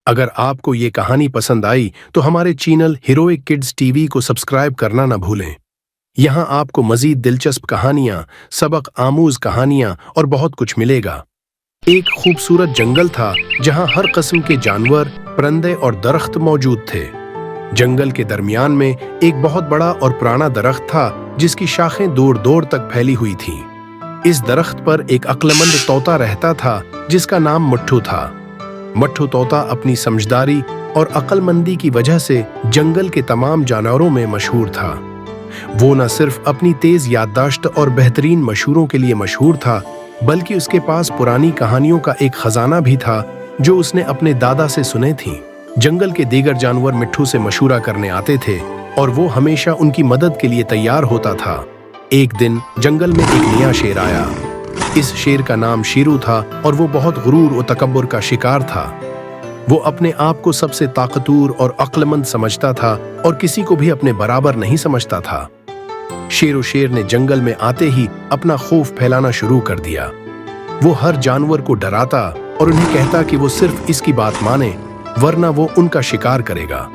अगर आपको ये कहानी पसंद आई तो हमारे चैनल हीरोइक किड्स टीवी को सब्सक्राइब करना न भूलें। यहाँ आपको मजीद दिलचस्प कहानियाँ, सबक आमूज कहानियाँ और बहुत कुछ मिलेगा। एक खूबसूरत जंगल था जहाँ हर किस्म के जानवर, परिंदे और दरख्त मौजूद थे। जंगल के दरमियान में एक बहुत बड़ा और पुराना दरख्त था जिसकी शाखें दूर दूर तक फैली हुई थीं। इस दरख्त पर एक अक्लमंद तोता रहता था जिसका नाम मट्ठू था। मट्ठू तोता अपनी समझदारी और अक्लमंदी की वजह से जंगल के तमाम जानवरों में मशहूर था। वो न सिर्फ अपनी तेज याददाश्त और बेहतरीन मशहूरों के लिए मशहूर था, बल्कि उसके पास पुरानी कहानियों का एक खजाना भी था जो उसने अपने दादा से सुने थीं। जंगल के दीगर जानवर मिट्ठू से मशूरा करने आते थे और वो हमेशा उनकी मदद के लिए तैयार होता था। एक दिन जंगल में एक नया शेर आया। इस शेर का नाम शेरू था और वो बहुत गुरूर और तकब्बुर का शिकार था। वो अपने आप को सबसे ताकतवर और अक्लमंद समझता था और किसी को भी अपने बराबर नहीं समझता था। शेर ने जंगल में आते ही अपना खौफ फैलाना शुरू कर दिया। वो हर जानवर को डराता और उन्हें कहता कि वो सिर्फ इसकी बात माने, वरना वो उनका शिकार करेगा।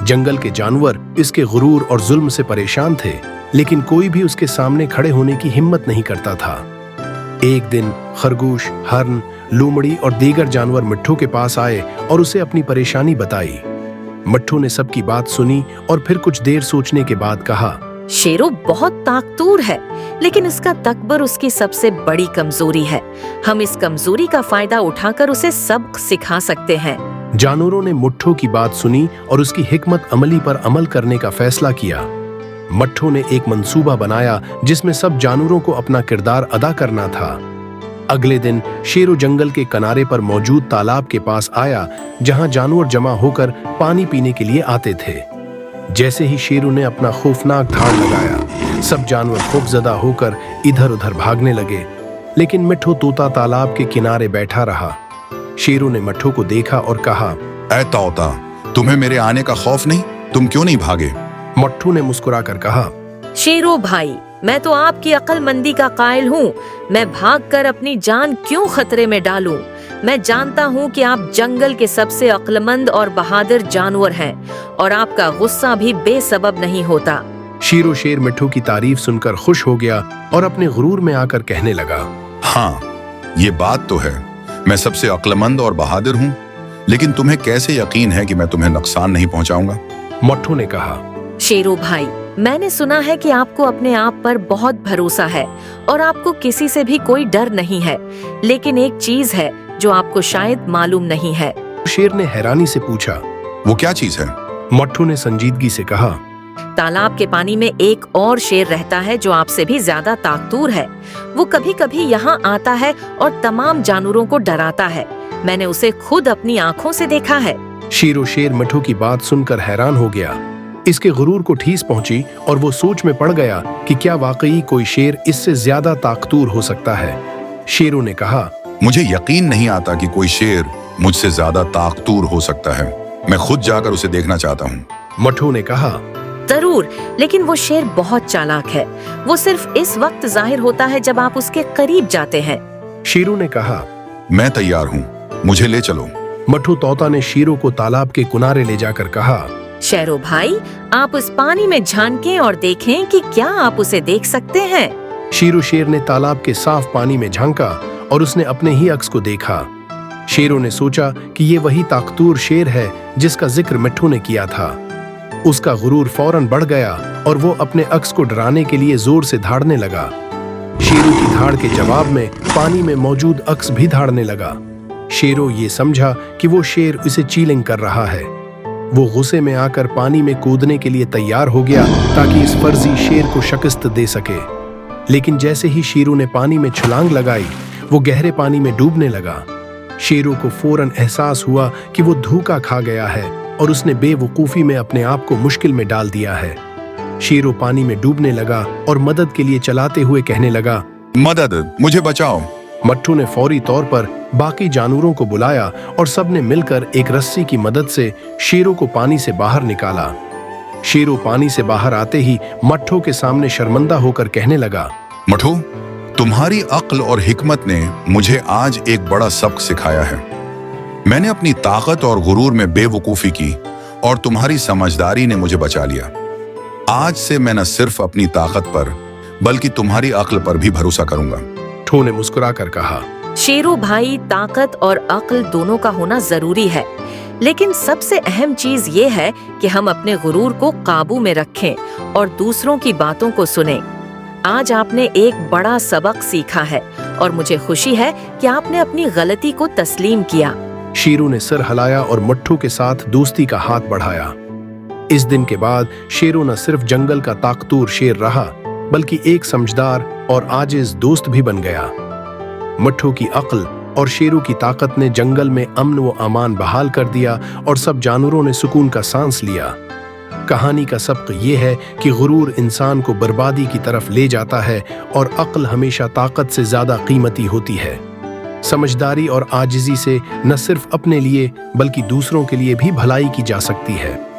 जंगल के जानवर इसके गुरूर और जुल्म से परेशान थे, लेकिन कोई भी उसके सामने खड़े होने की हिम्मत नहीं करता था। एक दिन खरगोश, हरन, लोमड़ी और दीगर जानवर मिट्ठू के पास आए और उसे अपनी परेशानी बताई। मिट्ठू ने सबकी बात सुनी और फिर कुछ देर सोचने के बाद कहा, शेरू बहुत ताकतवर है, लेकिन उसका तकबर उसकी सबसे बड़ी कमजोरी है। हम इस कमजोरी का फायदा उठाकर उसे सबक सिखा सकते हैं। जानवरों ने मिट्ठू की बात सुनी और उसकी हिकमत अमली पर अमल करने का फैसला किया। मिट्ठू ने एक मंसूबा बनाया जिसमें सब जानवरों को अपना किरदार अदा करना था। अगले दिन शेरू जंगल के किनारे पर मौजूद तालाब के पास आया, जहां जानवर जमा होकर पानी पीने के लिए आते थे। जैसे ही शेरू ने अपना खौफनाक धाड़ लगाया, सब जानवर खौफजदा होकर इधर उधर भागने लगे, लेकिन मिट्ठू तोता तालाब के किनारे बैठा रहा। शेरू ने मिट्ठू को देखा और कहा, ऐ तोता, तुम्हें मेरे आने का खौफ नहीं? तुम क्यों नहीं भागे? मिट्ठू ने मुस्कुराकर कहा, शेरू भाई, मैं तो आपकी अक्लमंदी का कायल हूँ। मैं भागकर अपनी जान क्यों खतरे में डालूं? मैं जानता हूँ कि आप जंगल के सबसे अक्लमंद और बहादुर जानवर हैं और आपका गुस्सा भी बेसबब नहीं होता। शेर मिट्ठू की तारीफ सुनकर खुश हो गया और अपने गुरूर में आकर कहने लगा, हाँ, ये बात तो है, मैं सबसे अक्लमंद और बहादुर हूँ, लेकिन तुम्हें कैसे यकीन है कि मैं तुम्हें नुकसान नहीं पहुँचाऊंगा? मिट्ठू ने कहा, शेरू भाई, मैंने सुना है कि आपको अपने आप पर बहुत भरोसा है और आपको किसी से भी कोई डर नहीं है, लेकिन एक चीज है जो आपको शायद मालूम नहीं है। शेर ने हैरानी से पूछा, वो क्या चीज है? मिट्ठू ने संजीदगी से कहा, तालाब के पानी में एक और शेर रहता है जो आपसे भी ज्यादा ताकतवर है। वो कभी कभी यहाँ आता है और तमाम जानवरों को डराता है। मैंने उसे खुद अपनी आँखों से देखा है। शेर मिट्ठू की बात सुनकर हैरान हो गया। इसके गुरूर को ठेस पहुंची और वो सोच में पड़ गया कि क्या वाकई कोई शेर इससे ज्यादा ताकतवर हो सकता है। शेरू ने कहा, मुझे यकीन नहीं आता कि कोई शेर मुझसे ज्यादा ताकतवर हो सकता है। मैं खुद जाकर उसे देखना चाहता हूँ। मिट्ठू ने कहा, जरूर, लेकिन वो शेर बहुत चालाक है। वो सिर्फ इस वक्त जाहिर होता है जब आप उसके करीब जाते हैं। शेरू ने कहा, मैं तैयार हूँ, मुझे ले चलो। मिट्ठू तोता ने शेरू को तालाब के किनारे ले जाकर कहा, शेरू भाई, आप उस पानी में झांकें और देखें कि क्या आप उसे देख सकते हैं। शेर ने तालाब के साफ पानी में झांका और उसने अपने ही अक्स को देखा। शेरू ने सोचा कि ये वही ताकतवर शेर है जिसका जिक्र मिट्ठू ने किया था। उसका गुरूर फौरन बढ़ गया और वो अपने अक्स को डराने के लिए जोर से धाड़ने लगा। शेरू की धाड़ के जवाब में पानी में मौजूद अक्स भी धाड़ने लगा। शेरू ये समझा कि वो शेर उसे चीलिंग कर रहा है। वो गुस्से में आकर पानी में कूदने के लिए तैयार हो गया ताकि इस फर्जी शेर को शिकस्त दे सके। लेकिन जैसे ही शेरू ने पानी में छलांग लगाई, वो गहरे पानी में डूबने लगा। शेरू को फौरन एहसास हुआ कि वो धोखा खा गया है और उसने बेवकूफी में अपने आप को मुश्किल में डाल दिया है। शेरू पानी में डूबने लगा और मदद के लिए चलाते हुए कहने लगा, मदद, मुझे बचाओ। मिट्ठू ने फौरी तौर पर बाकी जानवरों को बुलाया और सबने मिलकर एक रस्सी की मदद से शेरू को पानी से बाहर निकाला। शेरू पानी से बाहर आते ही मिट्ठू के सामने शर्मिंदा होकर कहने लगा, मिट्ठू, तुम्हारी अक्ल और हिकमत ने मुझे आज एक बड़ा सबक सिखाया है। मैंने अपनी ताकत और गुरूर में बेवकूफ़ी की और तुम्हारी समझदारी ने मुझे बचा लिया। आज से मैं न सिर्फ अपनी ताकत पर बल्कि तुम्हारी अक्ल पर भी भरोसा करूंगा। ठो ने मुस्कुराकर कहा। शेरू भाई, ताकत और अक्ल दोनों का होना जरूरी है, लेकिन सबसे अहम चीज ये है कि हम अपने गुरूर को काबू में रखें और दूसरों की बातों को सुनें। आज आपने एक बड़ा सबक सीखा है और मुझे खुशी है कि आपने अपनी गलती को तस्लीम किया। शेरू ने सिर हिलाया और मुट्ठू के साथ दोस्ती का हाथ बढ़ाया। इस दिन के बाद शेरू न सिर्फ जंगल का ताकतूर शेर रहा, बल्कि एक समझदार और आजिज दोस्त भी बन गया। मुट्ठू की अक्ल और शेरू की ताकत ने जंगल में अमन व अमान बहाल कर दिया और सब जानवरों ने सुकून का सांस लिया। कहानी का सबक ये है कि गुरूर इंसान को बर्बादी की तरफ ले जाता है और अक्ल हमेशा ताकत से ज्यादा कीमती होती है। समझदारी और आजिजी से न सिर्फ अपने लिए बल्कि दूसरों के लिए भी भलाई की जा सकती है।